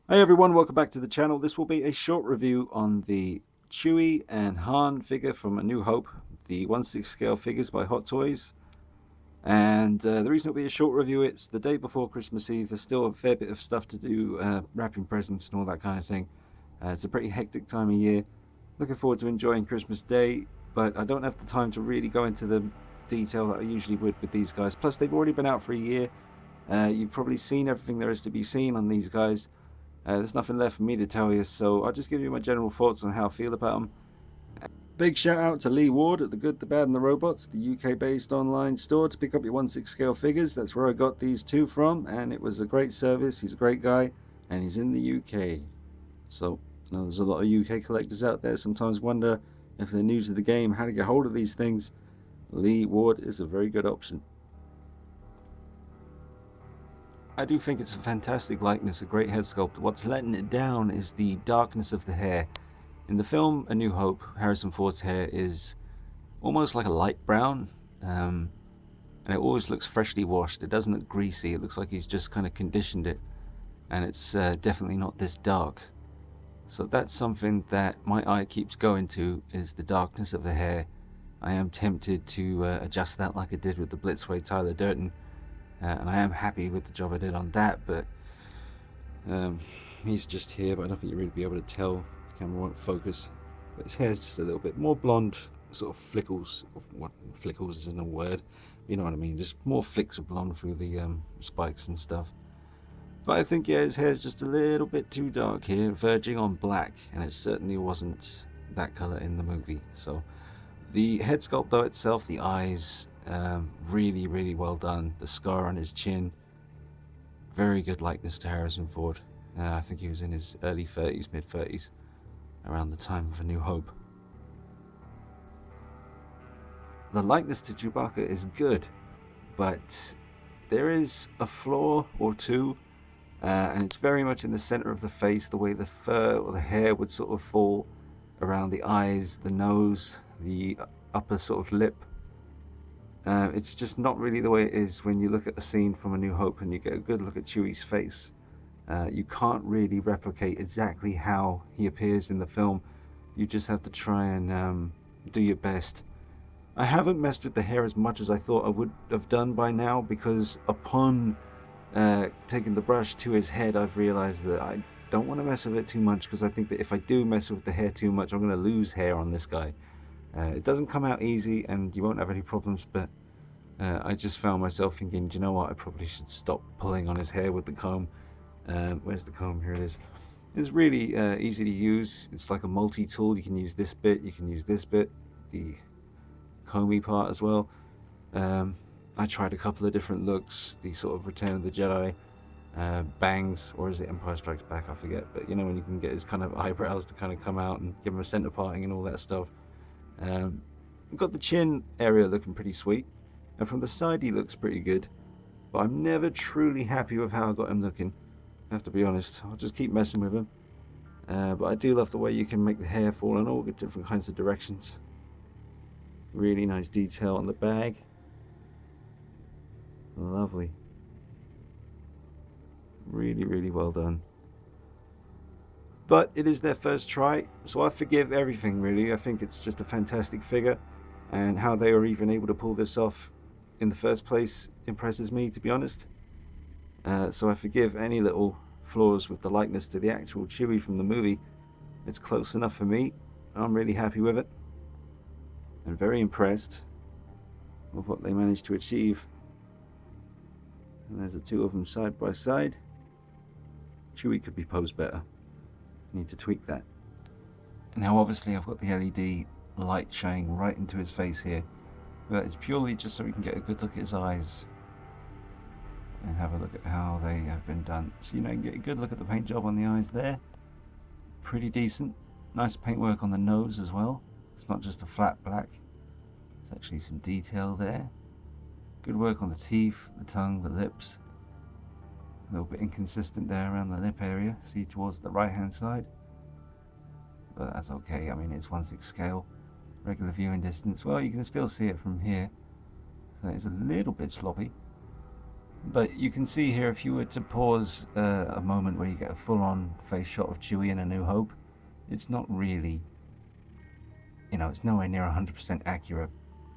Hey everyone, welcome back to the channel. This will be a short review on the Chewie and Han figure from A New Hope, the 1/6 scale figures by Hot Toys. And the reason it'll be a short review, it's the day before Christmas Eve. There's still a fair bit of stuff to do, wrapping presents and all that kind of thing. It's a pretty hectic time of year. Looking forward to enjoying Christmas Day, but I don't have the time to really go into the detail that I usually would with these guys. Plus, they've already been out for a year. You've probably seen everything there is to be seen on these guys. There's nothing left for me to tell you, so I'll just give you my general thoughts on how I feel about them. Big shout out to Lee Ward at The Good, the Bad and the Robots, the UK based online store to pick up your 1/6 scale figures. That's where I got these two from, and it was a great service. He's a great guy, and he's in the UK. So, you know, there's a lot of UK collectors out there. Sometimes wonder if they're new to the game how to get hold of these things. Lee Ward is a very good option. I do think it's a fantastic likeness, a great head sculpt. What's letting it down is the darkness of the hair. In the film A New Hope, Harrison Ford's hair is almost like a light brown, and it always looks freshly washed. It doesn't look greasy. It looks like he's just kind of conditioned it, and it's definitely not this dark. So that's something that my eye keeps going to, is the darkness of the hair. I am tempted to adjust that like I did with the Blitzway Tyler Durden, and I am happy with the job I did on that, but he's just here, but I don't think you'll really be able to tell. The camera won't focus. But his hair's just a little bit more blonde, sort of flickles. What flickles isn't a word, you know what I mean? Just more flicks of blonde through the spikes and stuff. But I think, yeah, his hair's just a little bit too dark here, verging on black, and it certainly wasn't that color in the movie. So the head sculpt though itself, the eyes, really, really well done. The scar on his chin, very good likeness to Harrison Ford. I think he was in his early 30s, mid 30s, around the time of A New Hope. The likeness to Chewbacca is good, but there is a flaw or two, and it's very much in the center of the face, the way the fur or the hair would sort of fall around the eyes, the nose, the upper sort of lip. It's just not really the way it is when you look at a scene from A New Hope and you get a good look at Chewie's face. You can't really replicate exactly how he appears in the film. You just have to try and do your best. I haven't messed with the hair as much as I thought I would have done by now, because upon taking the brush to his head, I've realized that I don't want to mess with it too much, because I think that if I do mess with the hair too much, I'm going to lose hair on this guy. It doesn't come out easy and you won't have any problems, but I just found myself thinking, do you know what, I probably should stop pulling on his hair with the comb. Where's the comb? Here it is. It's really easy to use. It's like a multi-tool. You can use this bit, you can use this bit, the comby part as well. I tried a couple of different looks, the sort of Return of the Jedi bangs, or is it Empire Strikes Back, I forget, but you know, when you can get his kind of eyebrows to kind of come out and give him a center parting and all that stuff. We've got the chin area looking pretty sweet, and from the side he looks pretty good, but I'm never truly happy with how I got him looking. I have to be honest. I'll just keep messing with him. But I do love the way you can make the hair fall in all different kinds of directions. Really nice detail on the bag. Lovely. Really, really well done. But it is their first try, so I forgive everything really. I think it's just a fantastic figure, and how they are even able to pull this off in the first place impresses me, to be honest. So I forgive any little flaws with the likeness to the actual Chewie from the movie. It's close enough for me. I'm really happy with it, and very impressed with what they managed to achieve. And there's the two of them side by side. Chewie could be posed better. Need to tweak that. Now obviously I've got the LED light shining right into his face here, but it's purely just so we can get a good look at his eyes and have a look at how they have been done. So, you know, you can get a good look at the paint job on the eyes there. Pretty decent. Nice paintwork on the nose as well. It's not just a flat black. There's actually some detail there. Good work on the teeth, the tongue, the lips. A little bit inconsistent there around the lip area. See, towards the right hand side. But that's okay. I mean, it's 1/6 scale. Regular viewing distance. Well, you can still see it from here. So it's a little bit sloppy. But you can see here, if you were to pause a moment where you get a full-on face shot of Chewie in A New Hope, it's not really, it's nowhere near 100% accurate.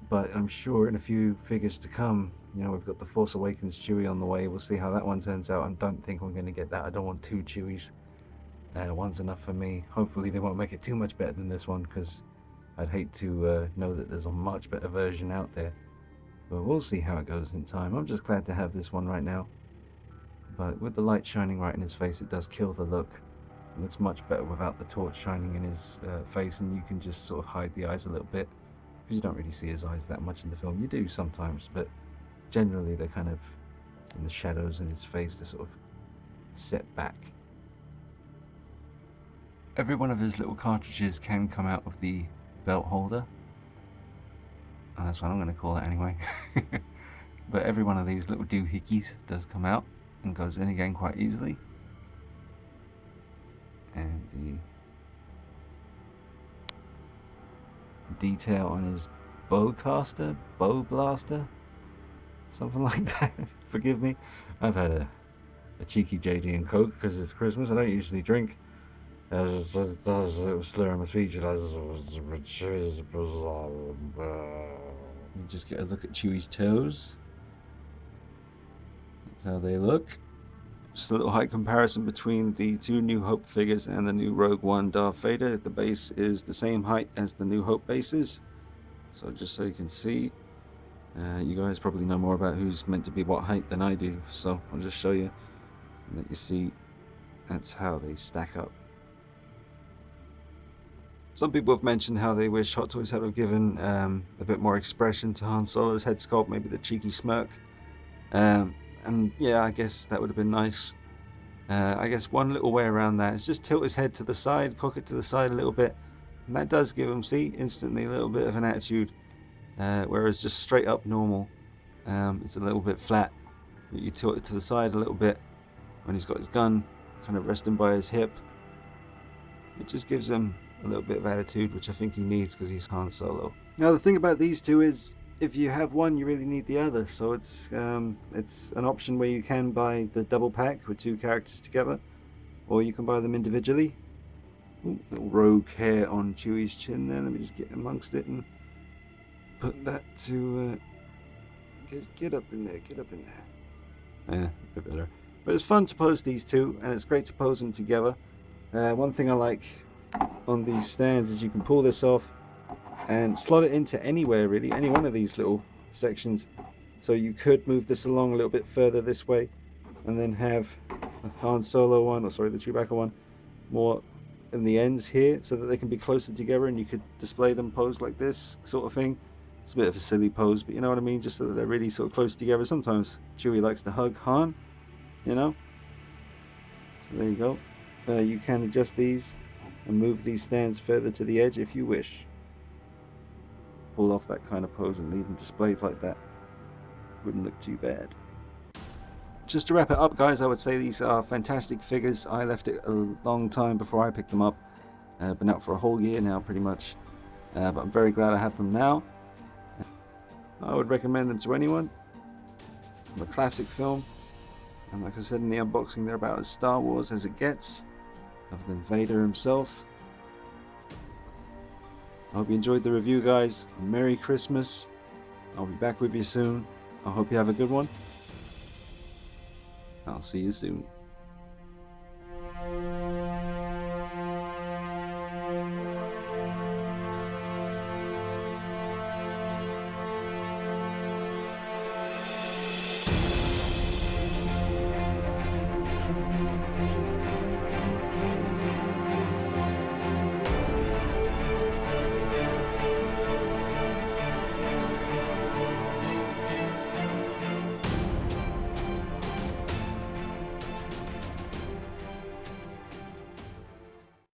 But I'm sure in a few figures to come, we've got the Force Awakens Chewie on the way. We'll see how that one turns out. I don't think I'm going to get that. I don't want two Chewies. One's enough for me. Hopefully they won't make it too much better than this one, because I'd hate to know that there's a much better version out there. But we'll see how it goes in time. I'm just glad to have this one right now. But with the light shining right in his face, it does kill the look. It looks much better without the torch shining in his face, and you can just sort of hide the eyes a little bit, because you don't really see his eyes that much in the film. You do sometimes, but generally they're kind of in the shadows in his face. They're sort of set back. Every one of his little cartridges can come out of the belt holder. That's what I'm going to call it anyway. But every one of these little doohickeys does come out and goes in again quite easily. And the detail on his bow blaster, something like that. Forgive me, I've had a cheeky JD and Coke because it's Christmas. I don't usually drink. That was a little slur on my speech. You just get a look at Chewie's toes. That's how they look. Just a little height comparison between the two New Hope figures and the new Rogue One Darth Vader. The base is the same height as the New Hope bases. So just so you can see, you guys probably know more about who's meant to be what height than I do. So I'll just show you and let you see that's how they stack up. Some people have mentioned how they wish Hot Toys had given a bit more expression to Han Solo's head sculpt, maybe the cheeky smirk. And yeah, I guess that would have been nice. I guess one little way around that is just tilt his head to the side, cock it to the side a little bit, and that does give him, see, instantly a little bit of an attitude. Whereas just straight up normal, it's a little bit flat. But you tilt it to the side a little bit when he's got his gun kind of resting by his hip. It just gives him a little bit of attitude, which I think he needs because he's Han Solo. Now the thing about these two is, if you have one, you really need the other. So it's an option where you can buy the double pack with two characters together, or you can buy them individually. Ooh, little rogue hair on Chewie's chin there. Let me just get amongst it and put that to get up in there. Get up in there. Yeah, a bit better. But it's fun to pose these two, and it's great to pose them together. One thing I like on these stands is you can pull this off and slot it into anywhere, really, any one of these little sections. So you could move this along a little bit further this way and then have the Han Solo one, or sorry, the Chewbacca one, more in the ends here, so that they can be closer together and you could display them posed like this sort of thing. It's a bit of a silly pose, but you know what I mean, just so that they're really sort of close together. Sometimes Chewie likes to hug Han, so there you go. You can adjust these and move these stands further to the edge if you wish. Pull off that kind of pose and leave them displayed like that. Wouldn't look too bad. Just to wrap it up, guys, I would say these are fantastic figures. I left it a long time before I picked them up. Been out for a whole year now, pretty much. But I'm very glad I have them now. I would recommend them to anyone. A classic film. And like I said in the unboxing, they're about as Star Wars as it gets, other than Vader himself. I hope you enjoyed the review, guys. Merry Christmas. I'll be back with you soon. I hope you have a good one. I'll see you soon.